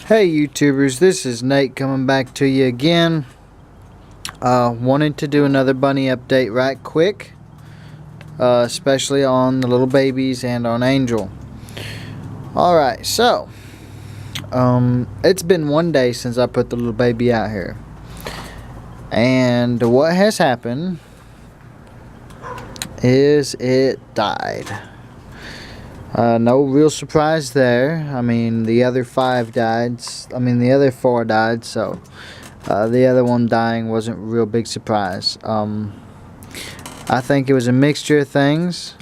Hey YouTubers, this is Nate coming back to you again. Wanted to do another bunny update right quick, especially on the little babies and on Angel. Alright, so it's been 1 day since I put the little baby out here, and what has happened is it died. No real surprise there. I mean, the other 5 died. The other 4 died, so the other one dying wasn't a real big surprise. I think it was a mixture of things.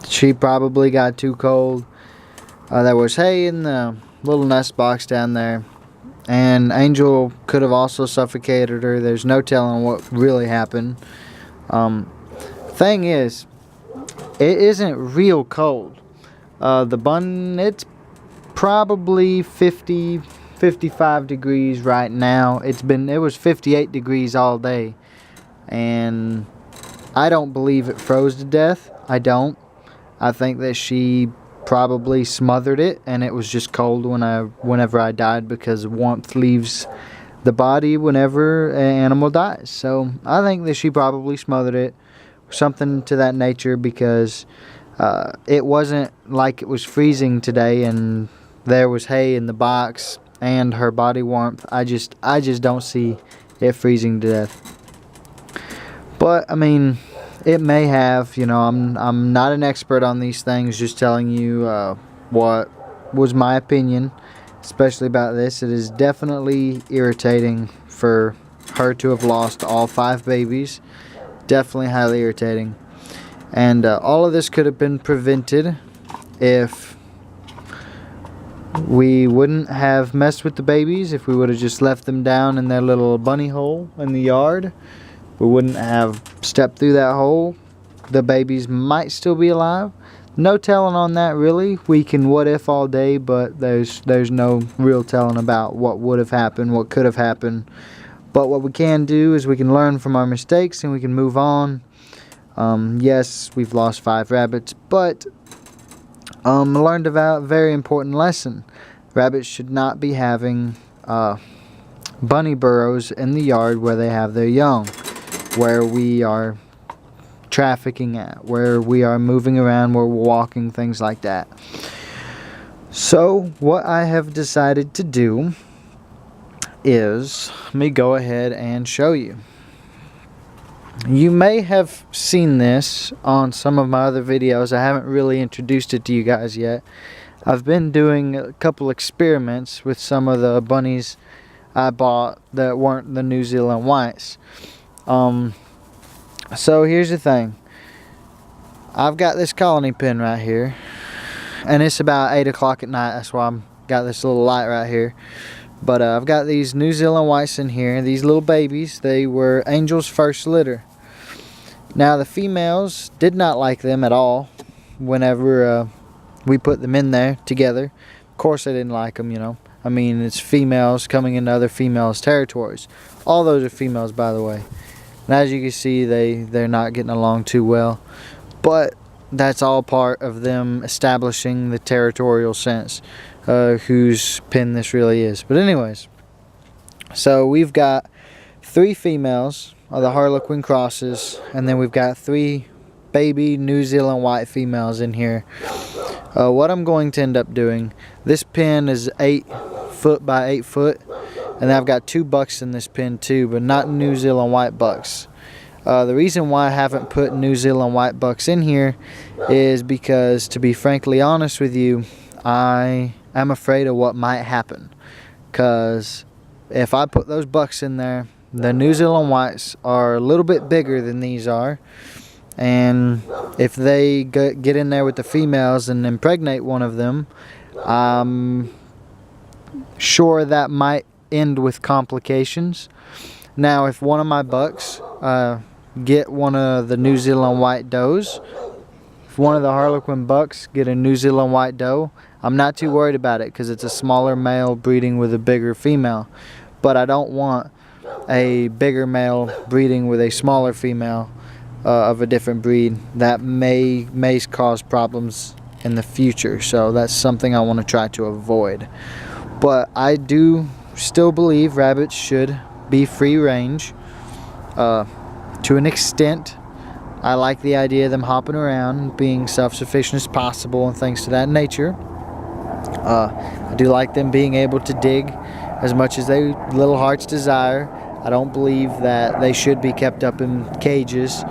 She probably got too cold. There was hay in the little nest box down there, and Angel could have also suffocated her. There's no telling what really happened. Thing is, it isn't real cold. It's probably 55 degrees right now. It was 58 degrees all day, and I don't believe it froze to death. I don't. I think that she probably smothered it, and it was just cold whenever I died, because warmth leaves the body whenever an animal dies. So I think that she probably smothered it, something to that nature, because it wasn't like it was freezing today and there was hay in the box and her body warmth. I just don't see it freezing to death. But I mean, it may have. I'm not an expert on these things, just telling you what was my opinion, especially about this. It is definitely irritating for her to have lost all 5 babies. Definitely highly irritating, and all of this could have been prevented if we wouldn't have messed with the babies. If we would have just left them down in their little bunny hole in the yard, we wouldn't have stepped through that hole. The babies might still be alive. No telling on that, really. We can what if all day, but there's no real telling about what would have happened, what could have happened. But what we can do is we can learn from our mistakes and we can move on. Yes, we've lost 5 rabbits, but I learned about a very important lesson. Rabbits should not be having bunny burrows in the yard where they have their young, where we are trafficking at, where we are moving around, where we're walking, things like that. So what I have decided to do is, let me go ahead and show you. You may have seen this on some of my other videos. I haven't really introduced it to you guys yet. I've been doing a couple experiments with some of the bunnies I bought that weren't the New Zealand whites. So here's the thing. I've got this colony pen right here, and it's about 8 o'clock at night. That's why I've got this little light right here. But I've got these New Zealand whites in here. These little babies, they were Angel's first litter. Now the females did not like them at all whenever we put them in there together. Of course they didn't like them, I mean, it's females coming into other females' territories. All those are females, by the way. And as you can see, they're not getting along too well. But that's all part of them establishing the territorial sense. Whose pen this really is. But anyways, so we've got 3 females of the Harlequin crosses, and then we've got 3 baby New Zealand white females in here. What I'm going to end up doing, this pen is 8 foot by 8 foot, and I've got 2 bucks in this pen too, but not New Zealand white bucks. The reason why I haven't put New Zealand white bucks in here is because, to be frankly honest with you, I'm afraid of what might happen, because if I put those bucks in there, the New Zealand whites are a little bit bigger than these are, and if they get in there with the females and impregnate one of them, I'm sure that might end with complications. Now if one of my bucks get one of the New Zealand white does, if one of the Harlequin bucks get a New Zealand white doe, I'm not too worried about it, because it's a smaller male breeding with a bigger female. But I don't want a bigger male breeding with a smaller female of a different breed. That may cause problems in the future, so that's something I want to try to avoid. But I do still believe rabbits should be free range to an extent. I like the idea of them hopping around, being self-sufficient as possible and things to that nature. I do like them being able to dig as much as their little hearts desire. I don't believe that they should be kept up in cages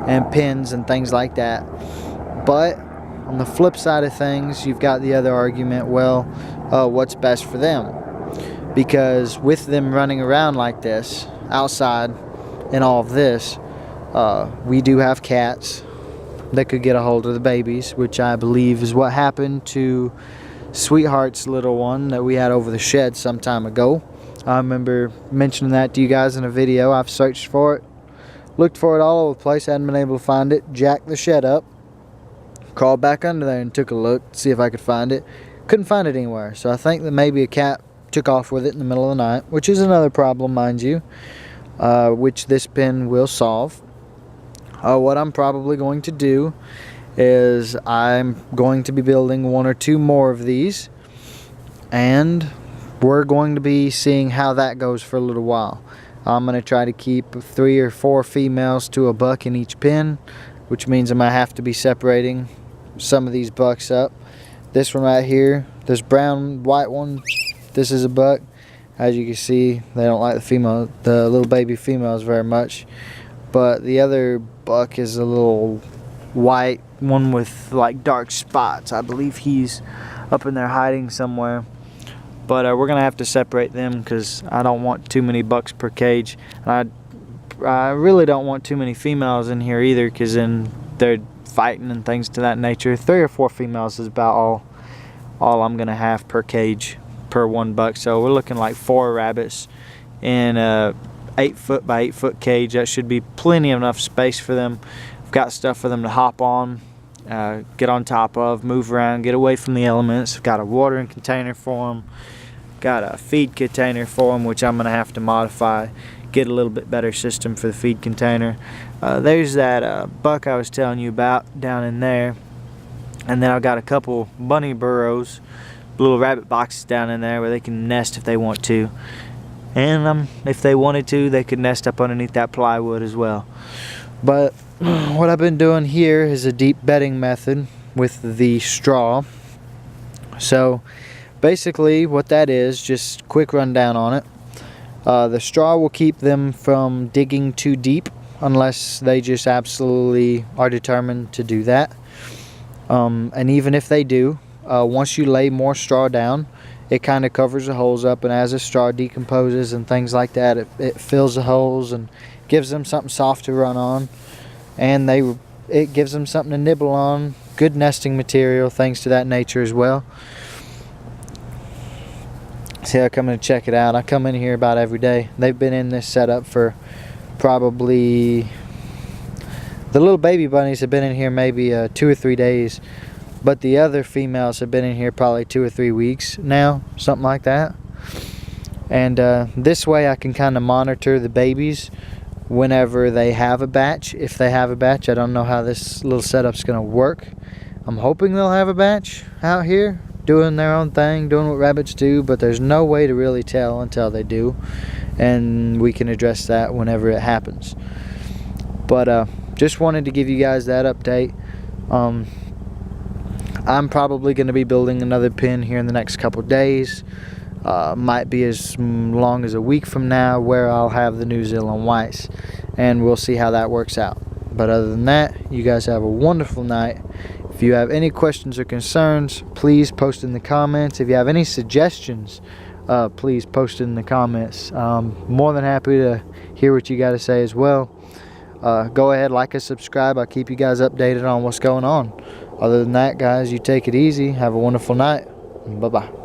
and pens and things like that. But on the flip side of things, you've got the other argument, well, what's best for them? Because with them running around like this, outside and all of this, we do have cats that could get a hold of the babies, which I believe is what happened to Sweetheart's little one that we had over the shed some time ago. I remember mentioning that to you guys in a video. I've searched for it, looked for it all over the place, hadn't been able to find it, jacked the shed up, crawled back under there and took a look to see if I could find it. Couldn't find it anywhere, so I think that maybe a cat took off with it in the middle of the night, which is another problem, mind you, which this pen will solve. What I'm probably going to do is I'm going to be building 1 or 2 more of these, and we're going to be seeing how that goes for a little while. I'm going to try to keep 3 or 4 females to a buck in each pen, which means I might have to be separating some of these bucks up. This one right here, this brown white one, this is a buck. As you can see, they don't like the little baby females very much, but the other buck is a little white one with like dark spots. I believe he's up in there hiding somewhere, but we're gonna have to separate them because I don't want too many bucks per cage, and I really don't want too many females in here either, because then they're fighting and things to that nature. 3 or 4 females is about all I'm gonna have per cage per 1 buck, so we're looking like 4 rabbits in a 8 foot by 8 foot cage. That should be plenty of enough space for them. I've got stuff for them to hop on, get on top of, move around, get away from the elements. I've got a watering container for them, got a feed container for them, which I'm gonna have to modify, get a little bit better system for the feed container. There's that buck I was telling you about down in there, and then I've got a couple bunny burrows, little rabbit boxes down in there where they can nest if they want to, and if they wanted to, they could nest up underneath that plywood as well. But what I've been doing here is a deep bedding method with the straw. So basically what that is, just quick rundown on it. The straw will keep them from digging too deep unless they just absolutely are determined to do that. And even if they do, once you lay more straw down, it kind of covers the holes up, and as the straw decomposes and things like that, it fills the holes and gives them something soft to run on, and it gives them something to nibble on. Good nesting material, things to that nature as well. See, I come in to check it out. I come in here about every day. They've been in this setup for probably, the little baby bunnies have been in here maybe 2 or 3 days, but the other females have been in here probably 2 or 3 weeks now, something like that. And this way I can kind of monitor the babies whenever they have a batch. If they have a batch, I don't know how this little setup's gonna work. I'm hoping they'll have a batch out here doing their own thing, doing what rabbits do, but there's no way to really tell until they do, and we can address that whenever it happens. But just wanted to give you guys that update. I'm probably going to be building another pen here in the next couple days. Might be as long as a week from now, where I'll have the New Zealand Whites, and we'll see how that works out. But other than that, you guys have a wonderful night. If you have any questions or concerns, please post in the comments. If you have any suggestions, please post in the comments. More than happy to hear what you got to say as well. Go ahead, like and subscribe. I'll keep you guys updated on what's going on. Other than that, guys, you take it easy. Have a wonderful night. Bye-bye.